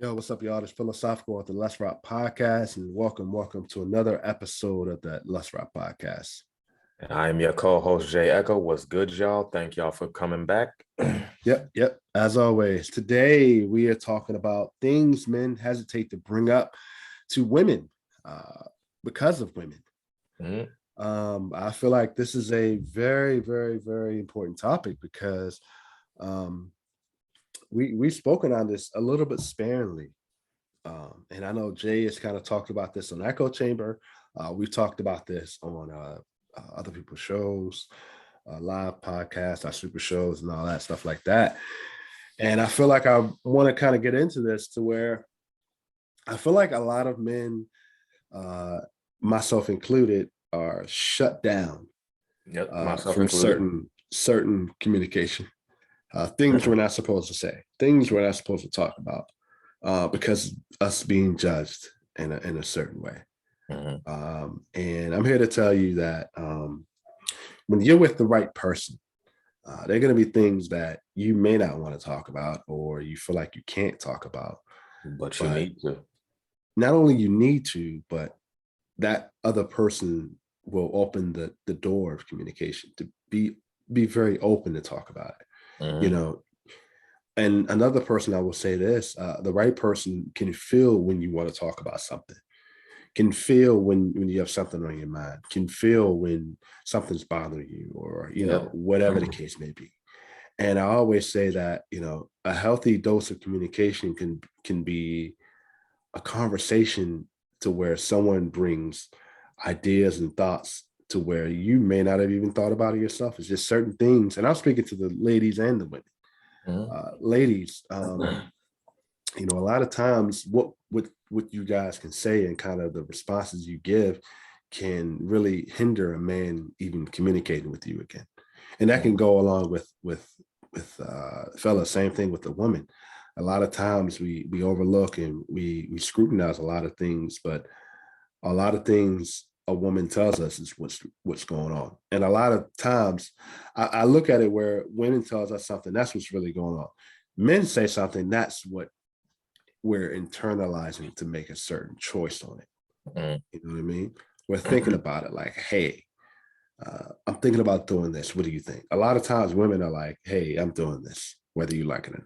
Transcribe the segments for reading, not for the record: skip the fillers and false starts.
Yo, what's up, y'all? It's Philosophical of the Let's Rock Podcast, and welcome to another episode of the Let's Rock Podcast. And I'm your co-host, Jay Echo. What's good, y'all? Thank y'all for coming back. Yep. As always, today we are talking about things men hesitate to bring up to women because of women. I feel like this is a very, very, very important topic because we've spoken on this a little bit sparingly. And I know Jay has kind of talked about this on Echo Chamber. We've talked about this on other people's shows, live podcasts, our super shows, and all that stuff like that. And I feel like I want to kind of get into this to where I feel like a lot of men, myself included, are shut down from certain communication. Things we're not supposed to say, things we're not supposed to talk about because us being judged in a certain way. And I'm here to tell you that when you're with the right person, there are going to be things that you may not want to talk about or you feel like you can't talk about. But you need to. Not only you need to, but that other person will open the door of communication to be very open to talk about it. You know, and another person, I will say this, the right person can feel when you want to talk about something, can feel when you have something on your mind, can feel when something's bothering you or, whatever the case may be. And I always say that, a healthy dose of communication can be a conversation to where someone brings ideas and thoughts to where you may not have even thought about it yourself. It's just certain things. And I'm speaking to the ladies and the women. Ladies, a lot of times what you guys can say and kind of the responses you give can really hinder a man even communicating with you again. And that can go along with fellas, same thing with the woman. A lot of times we overlook and we scrutinize a lot of things, but a lot of things a woman tells us is what's going on. And a lot of times I look at it where women tells us something, that's what's really going on. Men say something, that's what we're internalizing to make a certain choice on it. You know what I mean? We're thinking about it like, hey, I'm thinking about doing this. What do you think? A lot of times women are like, hey, I'm doing this, whether you like it or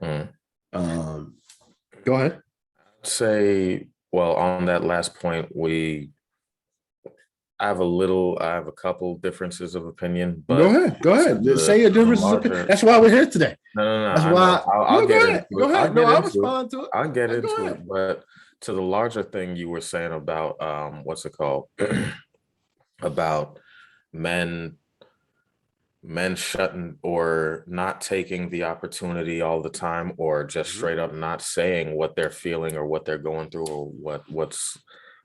not. Go ahead. Say, well, on that last point, I have a couple differences of opinion, but go ahead. Say your differences of opinion. That's why we're here today. No. That's why. I'll get into it. Go ahead. I'll respond to it. I'll get into it. But to the larger thing you were saying about what's it called? About men shutting or not taking the opportunity all the time, or just straight up not saying what they're feeling or what they're going through or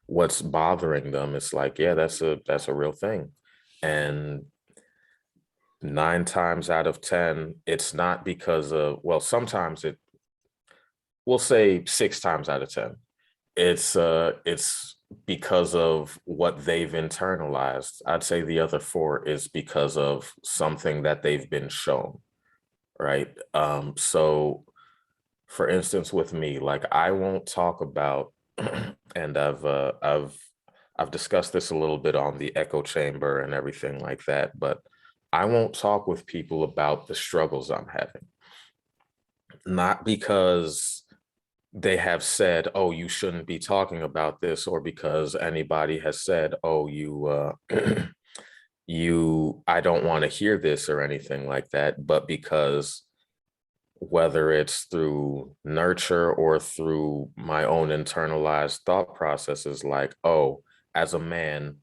what's bothering them. It's like, yeah, that's a real thing. And 9 times out of 10, it's not because of, well, sometimes we'll say 6 times out of 10, it's because of what they've internalized. I'd say the other 4 is because of something that they've been shown, right? So for instance, with me, like, I won't talk about, and I've discussed this a little bit on the echo chamber and everything like that, but I won't talk with people about the struggles I'm having. Not because they have said, oh, you shouldn't be talking about this, or because anybody has said, oh, I don't want to hear this or anything like that, but because whether it's through nurture or through my own internalized thought processes, like, oh, as a man,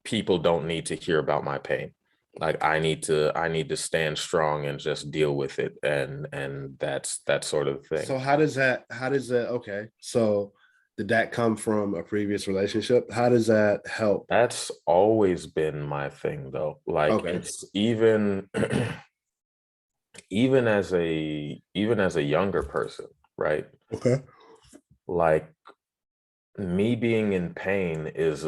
people don't need to hear about my pain. Like, I need to stand strong and just deal with it. And that's that sort of thing. So how does that, okay. So did that come from a previous relationship? How does that help? That's always been my thing though. Like, okay. It's even as a younger person, right? Okay. Like, me being in pain is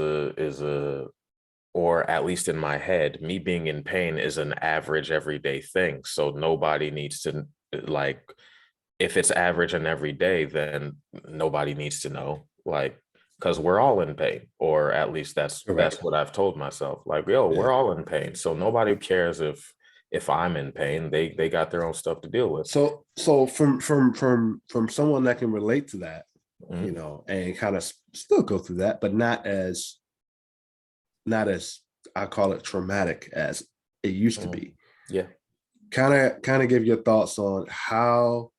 or at least in my head, me being in pain is an average everyday thing. So nobody needs to, like, if it's average and every day, then nobody needs to know, like, because we're all in pain, or at least that's Correct. what I've told myself. Like, yo, Yeah. we're all in pain, so nobody cares if I'm in pain. They got their own stuff to deal with. So from someone that can relate to that, Mhm. and kind of still go through that, but not as I call it traumatic as it used to Mhm. be. Yeah. Kind of give your thoughts on how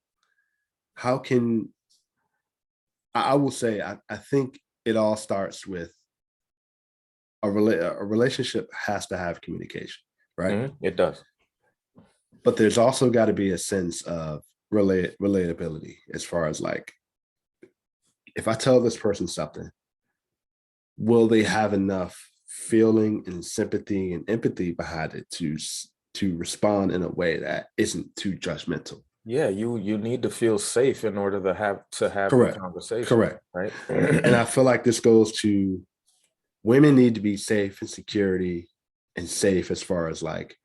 can I will say I think it all starts with a relationship has to have communication, right? It does. But there's also got to be a sense of relatability as far as like if I tell this person something, will they have enough feeling and sympathy and empathy behind it to respond in a way that isn't too judgmental? Yeah, you need to feel safe in order to have the Correct. conversation, Correct. right? And I feel like this goes to women need to be safe in security and safe as far as like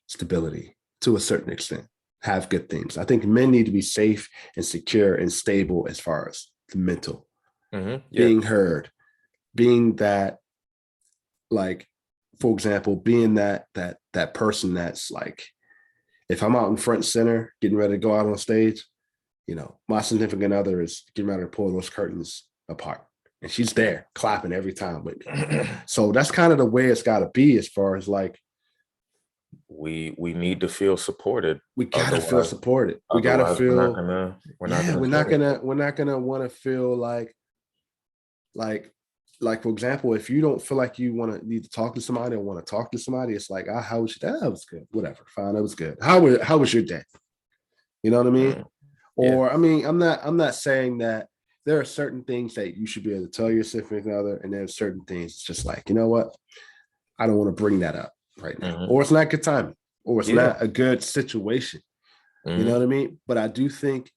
stability to a certain extent, have good things. I think men need to be safe and secure and stable as far as the mental, Yeah. being heard, being that like, for example, being that person that's like, if I'm out in front center getting ready to go out on stage, my significant other is getting ready to pull those curtains apart. And she's there clapping every time with me. So that's kind of the way it's got to be as far as like, We need to feel supported. we got to feel Otherwise, supported. We got to otherwise feel, we're not yeah, gonna we're share not it. gonna we're not gonna want to feel like like for example, if you don't feel like you need to talk to somebody or want to talk to somebody, it's like, how was your day? That was good. Whatever. Fine, that was good. How was your day? You know what I mean? Mm, yeah. Or I mean, I'm not saying that there are certain things that you should be able to tell your significant other, and there's certain things it's just like, you know what? I don't want to bring that up right now. Hmm. Or it's not good timing, or it's Yeah. not a good situation. You know Hmm. what I mean? But I do think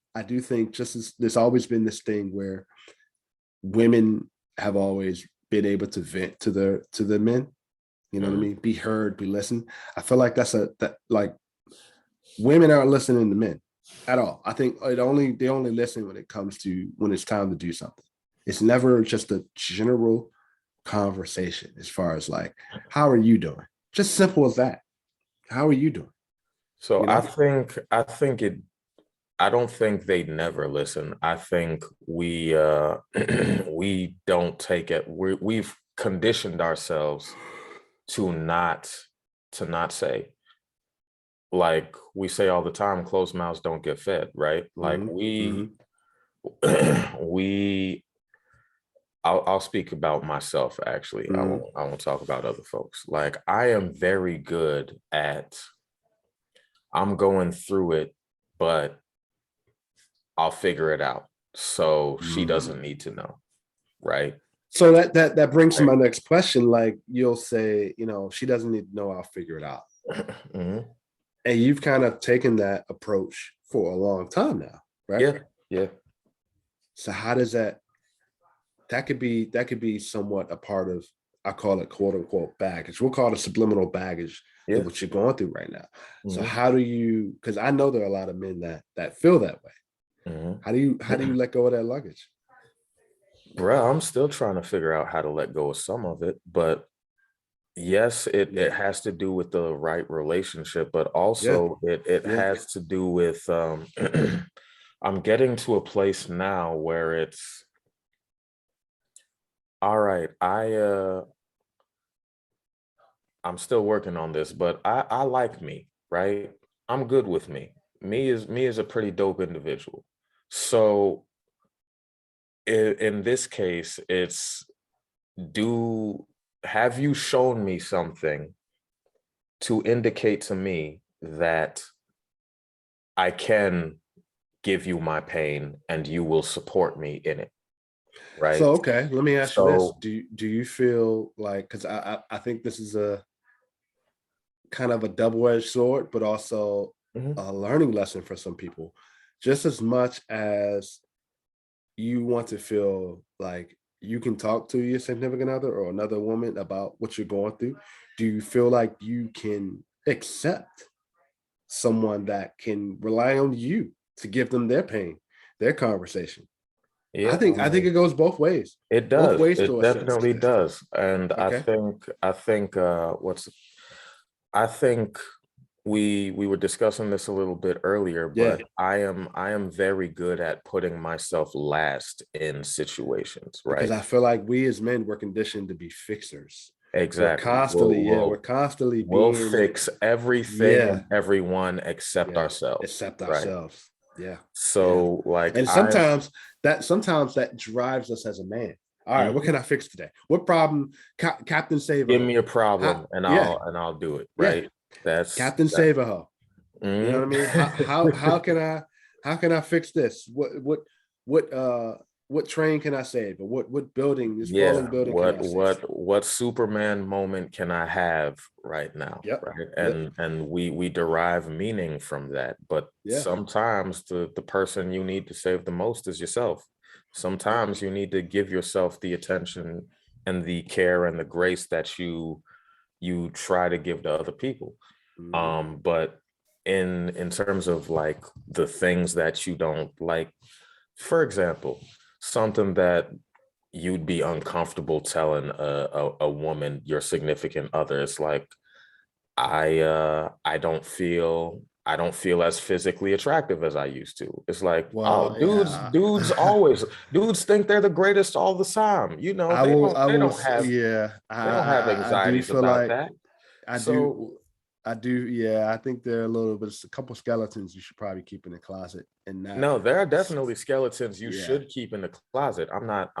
just as there's always been this thing where women have always been able to vent to the men. You know what I Hmm. mean? Be heard, be listened. I feel like that like women aren't listening to men at all. I think they only listen when it's time to do something. It's never just a general conversation as far as like, how are you doing? Just simple as that. How are you doing? So You I know? think I think it I don't think they never listen. I think we we don't take it. We've conditioned ourselves to not say. Like we say all the time, closed mouths don't get fed, right? Like Hmm. Hmm. we I'll speak about myself actually. I Hmm. won't talk about other folks. Like I am very good at I'm going through it, but I'll figure it out. So she Hmm. doesn't need to know, right? So that brings to Right. my next question. Like you'll say, she doesn't need to know. I'll figure it out. Mhm. And you've kind of taken that approach for a long time now, right? Yeah, yeah, So how does that could be somewhat a part of, I call it quote unquote baggage. We'll call it subliminal baggage of yeah. what you're going through right now. So Mhm. how do you, because I know there are a lot of men that feel that way. Mhm. How do you let go of that luggage? Bro, I'm still trying to figure out how to let go of some of it, but yes, it Yeah. has to do with the right relationship, but Yeah. also it Yeah. has to do with I'm getting to a place now where it's all right, I'm still working on this, but I like me, right? I'm good with me. Me is a pretty dope individual. So in this case, it's do have you shown me something to indicate to me that I can give you my pain and you will support me in it, right? So okay, let me ask you this: So Do you feel like, because I think this is a kind of a double-edged sword, but also mhm, a learning lesson for some people. Just as much as you want to feel like you can talk to your significant other or another woman about what you're going through, do you feel like you can accept someone that can rely on you? to give them their pain, their conversation. I Yeah, think I I think mean, it goes both ways. it Both does. ways to It a certain definitely extent. does. And Okay. I think we were discussing this a little bit earlier, Yeah. but I am very good at putting myself last in situations, Because right? I feel like we as men were conditioned to be fixers. Exactly. We're constantly We'll being, fix everything yeah, and everyone except yeah, ourselves, accept right? ourselves. Yeah, yeah. So like And sometimes that drives us as a man. All right, what mhm, can I fix today? What problem, Captain give Save-A-Ho? me a How? problem and Yeah, I'll do it, yeah, right? That's Captain that. Save-A-Ho. You know what I mean? How can I fix this? What train can I save? Or what building, this falling Yeah, building, can I save? what Superman moment can I have right now, Yep. right? Yep. And we derive meaning from that, but Yeah. sometimes the person you need to save the most is yourself. Yep. Sometimes you need to give yourself the attention and the care and the grace that you try to give to other people. Mhm. But in terms of like the things that you don't like, for example, something that you'd be uncomfortable telling a woman, your significant other, it's like, I don't feel as physically attractive as I used to. It's like, oh, Well, yeah. dudes think they're the greatest all the time. You know, I they will don't say, have yeah. I do anxieties feel about like that. I So do I do, yeah. I think there are a little bit, a couple skeletons you should probably keep in the closet and not. no, there are definitely skeletons you Yeah, should keep in the closet. I'm not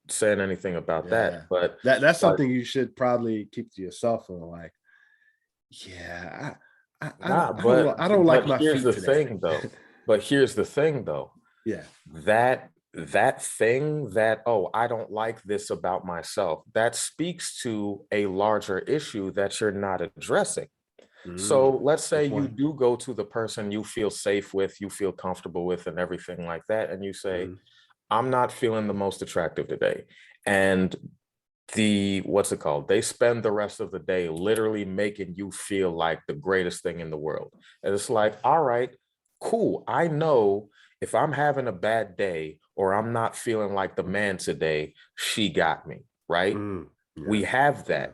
saying anything about that, yeah. but That's like, something you should probably keep to yourself. Or like, yeah, nah, I don't like but my here's feet the today. thing though. But here's the thing though. Yeah. That thing that, oh, I don't like this about myself, that speaks to a larger issue that you're not addressing. So Mm, let's say good you point. do go to the person you feel safe with, you feel comfortable with, and everything like that, and you say, Mhm. I'm not feeling the most attractive today. And what's it called? They spend the rest of the day literally making you feel like the greatest thing in the world. And it's like, all right, cool. I know if I'm having a bad day or I'm not feeling like the man today, she got me, right? Mm, yeah, We have yeah.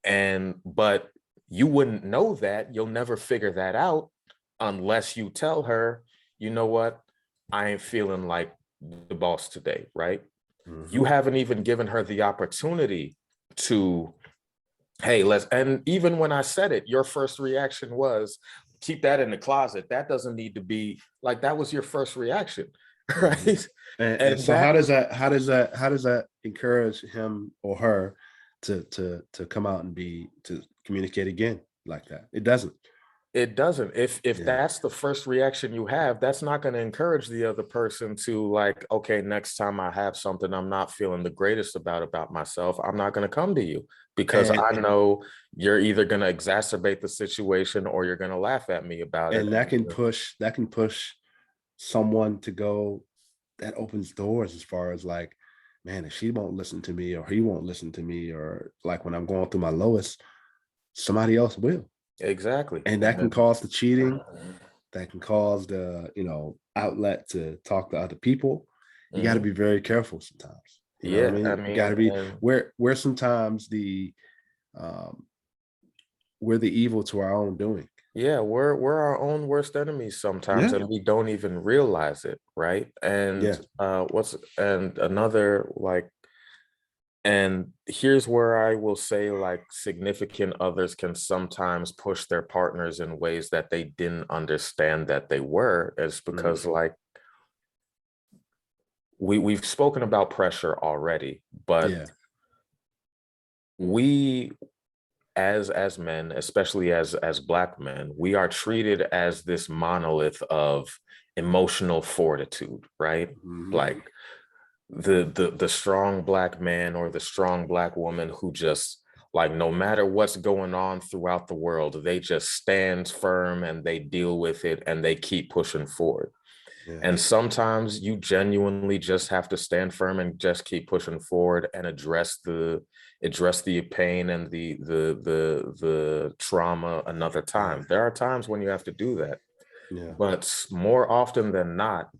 that. But you wouldn't know that. You'll never figure that out unless you tell her, you know what? I ain't feeling like the boss today, right? You Hmm. haven't even given her the opportunity to, hey, and even when I said it, your first reaction was, keep that in the closet. That doesn't need to be like, that was your first reaction, Hmm. right? And And so that how does that encourage him or her to come out and be to communicate again like that? It doesn't. It doesn't. If Yeah. that's the first reaction you have, that's not going to encourage the other person to like, okay, next time I have something I'm not feeling the greatest about myself, I'm not going to come to you because And I know you're either going to exacerbate the situation or you're going to laugh at me about it. and that can push someone to go, that opens doors as far as like, man, if she won't listen to me or he won't listen to me, or like when I'm going through my lowest, somebody else will. Exactly. And that And can then, cause the cheating, that can cause the, outlet to talk to other people. You got to mhm. be very careful sometimes. You know what I Yeah, I mean? You got mean, to be, and where sometimes um we're the evil to our own doing. yeah, we're our own worst enemies sometimes, Yeah. and we don't even realize it, right? And Yeah. what's and another like, and here's where I will say, like, significant others can sometimes push their partners in ways that they didn't understand that they were, is Mm, because like we've spoken about pressure already, but yeah. we as men, especially as Black men, we are treated as this monolith of emotional fortitude, right? Mhm. Like the strong Black man or the strong Black woman who just, like, no matter what's going on throughout the world, they just stand firm and they deal with it and they keep pushing forward. Yeah. And sometimes you genuinely just have to stand firm and just keep pushing forward and address the pain and the trauma another time. There are times when you have to do that. Yeah. But more often than not,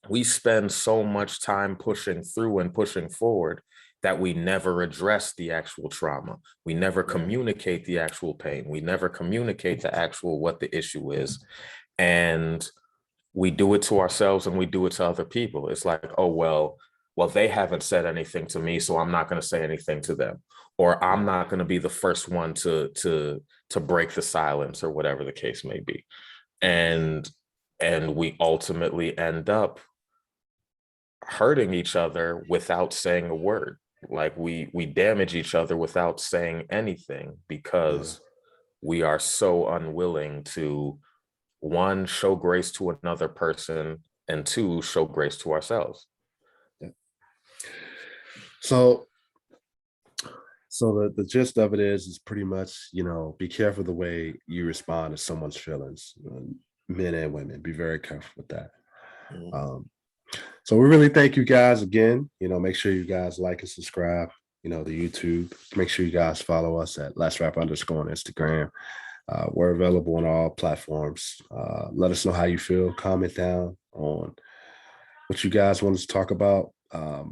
we spend so much time pushing through and pushing forward that we never address the actual trauma. We never communicate the actual pain. We never communicate the actual what the issue is. And we do it to ourselves and we do it to other people. It's like, oh, well, they haven't said anything to me, so I'm not going to say anything to them. Or I'm not going to be the first one to break the silence, or whatever the case may be. And we ultimately end up hurting each other without saying a word. Like we damage each other without saying anything, because we are so unwilling to, one, show grace to another person, and two, show grace to ourselves. Yeah. So the gist of it is pretty much, be careful the way you respond to someone's feelings, men and women. Be very careful with that. So we really thank you guys again. Make sure you guys like and subscribe, the YouTube. Make sure you guys follow us at Let's Rap _ on Instagram. We're available on all platforms. Let us know how you feel. Comment down on what you guys want us to talk about.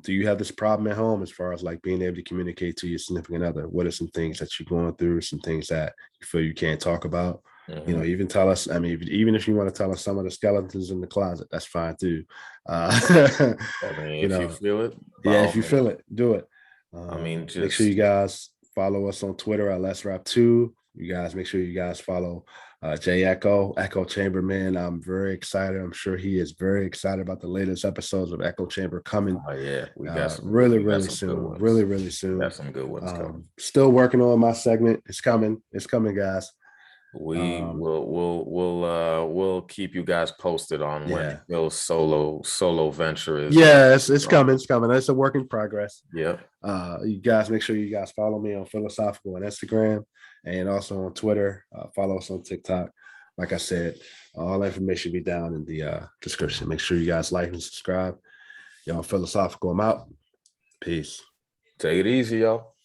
Do you have this problem at home as far as like being able to communicate to your significant other? What are some things that you're going through? Some things that you feel you can't talk about? Even tell us. I mean, even if you want to tell us some of the skeletons in the closet, that's fine too. I mean, if you feel it, if you feel it, do it. I mean, make sure you guys follow us on Twitter at Let's Rap 2. You guys make sure you guys follow Jay Echo Chamberman. I'm very excited. I'm sure he is very excited about the latest episodes of Echo Chamber coming. Oh yeah, we got some really soon. Really soon. Got some good ones coming. Still working on my segment. It's coming, guys. We'll keep you guys posted on when Phil's solo venture is. Yeah, it's coming. It's a work in progress. Yeah. You guys make sure you guys follow me on Philosophical on Instagram and also on Twitter. Follow us on TikTok. Like I said, all information will be down in the description. Make sure you guys like and subscribe. Y'all, Philosophical, I'm out. Peace. Take it easy, y'all.